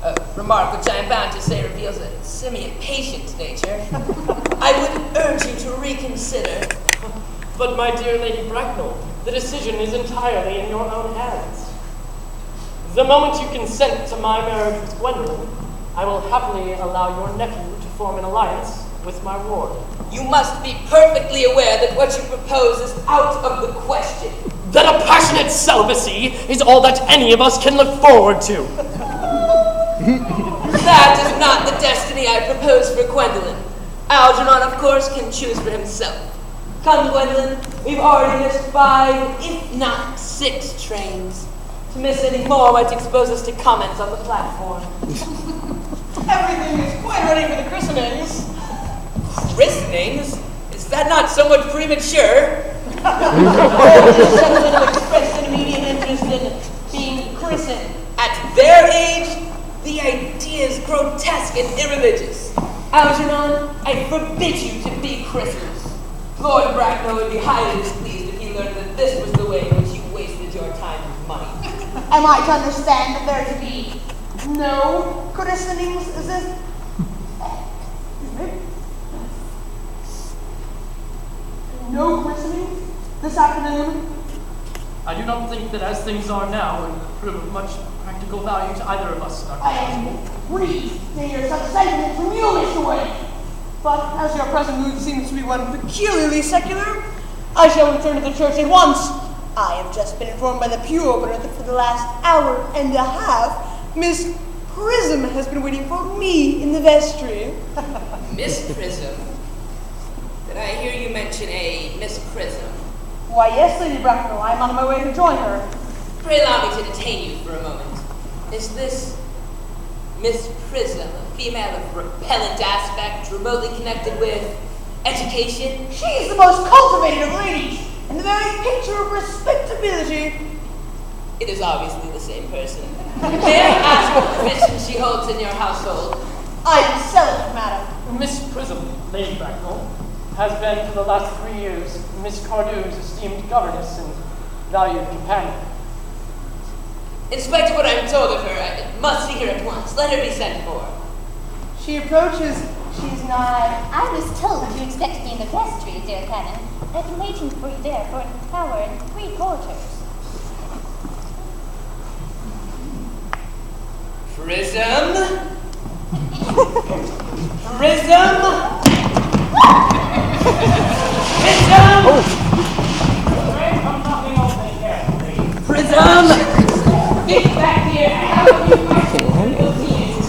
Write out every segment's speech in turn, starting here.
A remark which I am bound to say reveals a semi-impatient nature. I would urge you to reconsider. But my dear Lady Bracknell, the decision is entirely in your own hands. The moment you consent to my marriage with Gwendolen, I will happily allow your nephew to form an alliance with my ward. You must be perfectly aware that what you propose is out of the question. That a passionate celibacy is all that any of us can look forward to. That is not the destiny I propose for Gwendolen. Algernon, of course, can choose for himself. Come, Gwendolen, we've already missed 5, if not 6 trains. To miss any more might expose us to comments on the platform. Everything is quite ready for the christenings. Christenings? Is that not somewhat premature? This gentleman have expressed an immediate interest in being christened. At their age, the idea is grotesque and irreligious. Algernon, I forbid you to be christened. Lord Bracknell would be highly displeased if he learned that this was the way in which you wasted your time and money. Am I to understand that there to be no christenings? Is this? No christenings this afternoon? I do not think that as things are now would prove of much practical value to either of us, Dr. I am pleased to hear such sentiments from you, Mr. Wade. But as your present mood seems to be one peculiarly secular, I shall return to the church at once. I have just been informed by the pew opener that for the last hour and a half, Miss Prism has been waiting for me in the vestry. Miss Prism? Did I hear you mention a Miss Prism? Why, yes, Lady Bracknell, I am on my way to join her. Pray allow me to detain you for a moment. Is this Miss Prism a female of repellent aspect, remotely connected with education? She is the most cultivated of ladies, and the very picture of respectability. It is obviously the same person. May I ask what position she holds in your household? I am celibate, madam. Miss Prism, Lady Bracknell, has been for the last 3 years Miss Cardew's esteemed governess and valued companion. In spite of what I am told of her, I must see her at once. Let her be sent for. She approaches. She's not. I was told you expected me in the vestry, dear Canon. I've been waiting for you there for an hour and 3/4. Prism? Prism? Prism! Prism! Get back here! How are you working? You'll see it.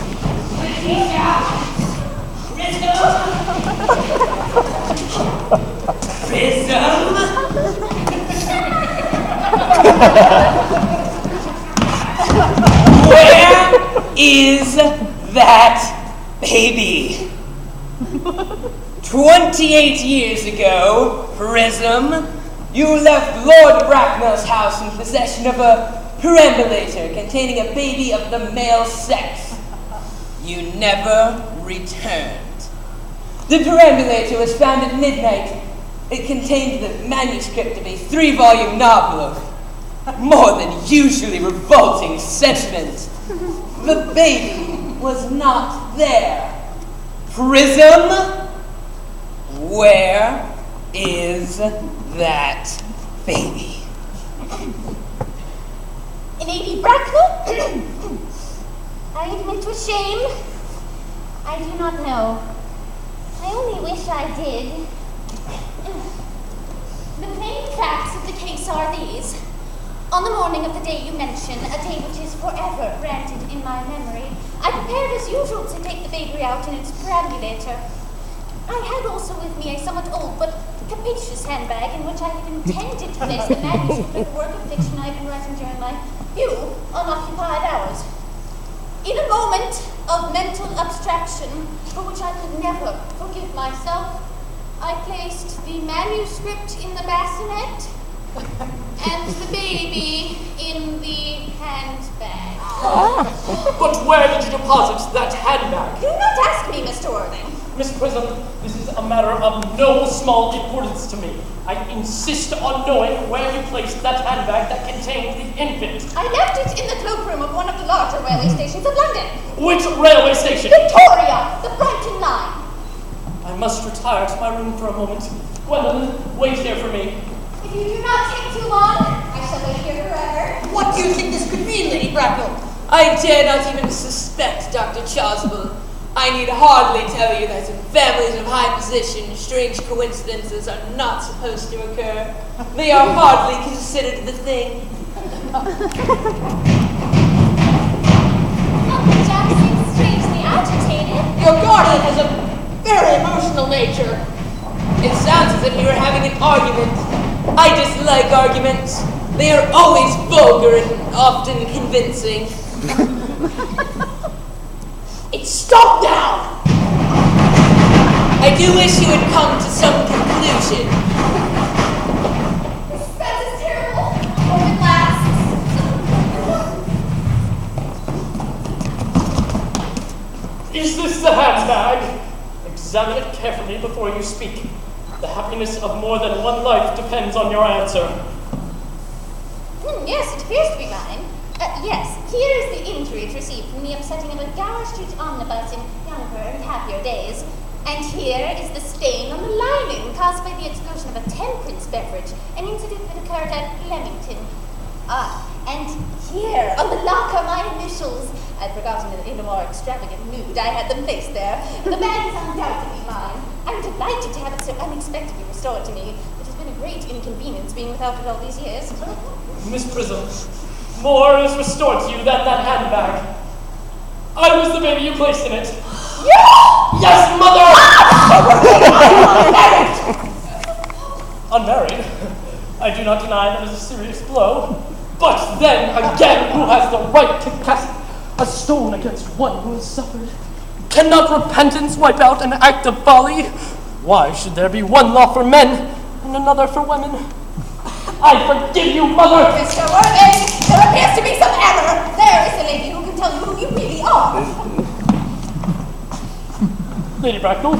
Prism! Where is that baby? 28 years ago, Prism, you left Lord Bracknell's house in possession of a perambulator containing a baby of the male sex. You never returned. The perambulator was found at midnight. It contained the manuscript of a 3-volume novel of more than usually revolting sentiment. The baby was not there. Prism? Where is that baby? Lady Bracknell? I admit with shame, I do not know. I only wish I did. The main facts of the case are these. On the morning of the day you mention, a day which is forever branded in my memory, I prepared as usual to take the baby out in its perambulator. I had also with me a somewhat old but capacious handbag in which I had intended to place the manuscript of the work of fiction I had been writing during my few unoccupied hours. In a moment of mental abstraction, for which I could never forgive myself, I placed the manuscript in the bassinet and the baby in the handbag. But where did you deposit that handbag? Do not ask me, Mr. Worthing. Miss Prism, this is a matter of no small importance to me. I insist on knowing where you placed that handbag that contained the infant. I left it in the cloakroom of one of the larger railway stations of London. Which railway station? Victoria, the Brighton line. I must retire to my room for a moment. Gwendolyn, wait here for me. If you do not take too long, I shall wait here forever. What do you think this could mean, Lady Bracknell? I dare not even suspect, Dr. Chasuble. I need hardly tell you that in families of high position, strange coincidences are not supposed to occur. They are hardly considered the thing. Uncle Jack seems strangely agitated. Your guardian has a very emotional nature. It sounds as if you were having an argument. I dislike arguments. They are always vulgar and often convincing. It's stop now! I do wish you would come to some conclusion. This suspense is terrible. Hope it lasts. Is this the handbag? Examine it carefully before you speak. The happiness of more than one life depends on your answer. Yes, it appears to be mine. Yes, here is the injury it received from the upsetting of a Gower Street omnibus in younger and happier days. And here is the stain on the lining caused by the explosion of a temperance beverage, an incident that occurred at Leamington. And here, on the locker, my initials. I'd forgotten that in a more extravagant mood I had them placed there. The bag is undoubtedly mine. I'm delighted to have it so unexpectedly restored to me. It has been a great inconvenience being without it all these years. Miss Prism, more is restored to you than that handbag. I was the baby you placed in it. Yes, mother! Unmarried? I do not deny that is a serious blow. But then again, who has the right to cast a stone against one who has suffered? Cannot repentance wipe out an act of folly? Why should there be one law for men and another for women? I forgive you, mother! Mr. Worthing, there appears to be some error. There is a lady who can tell you who you really are. Lady Bracknell,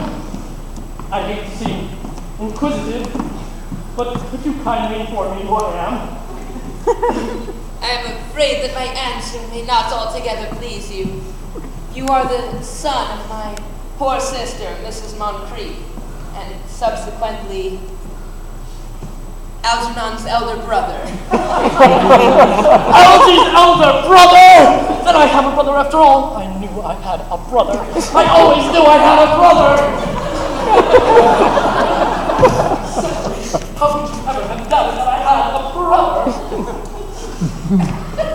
I hate to seem inquisitive, but could you kindly inform me who I am? I am afraid that my answer may not altogether please you. You are the son of my poor sister, Mrs. Moncrief, and subsequently Algernon's elder brother. Algy's elder brother! Then I have a brother after all. I knew I had a brother. I always knew I had a brother! How could you ever have doubted that I had a brother?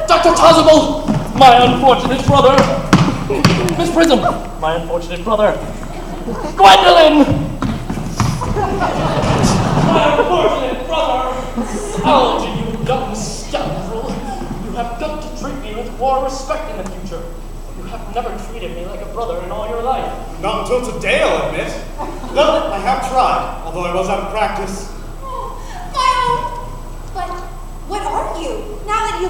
Dr. Chasuble, my unfortunate brother. Miss Prism, my unfortunate brother. Gwendolyn! My unfortunate brother! Algy, you dumb scoundrel! You have got to treat me with more respect in the future. You have never treated me like a brother in all your life. Not until today, I'll admit. No, I have tried, although I was out of practice. My own. But what are you? Now that you've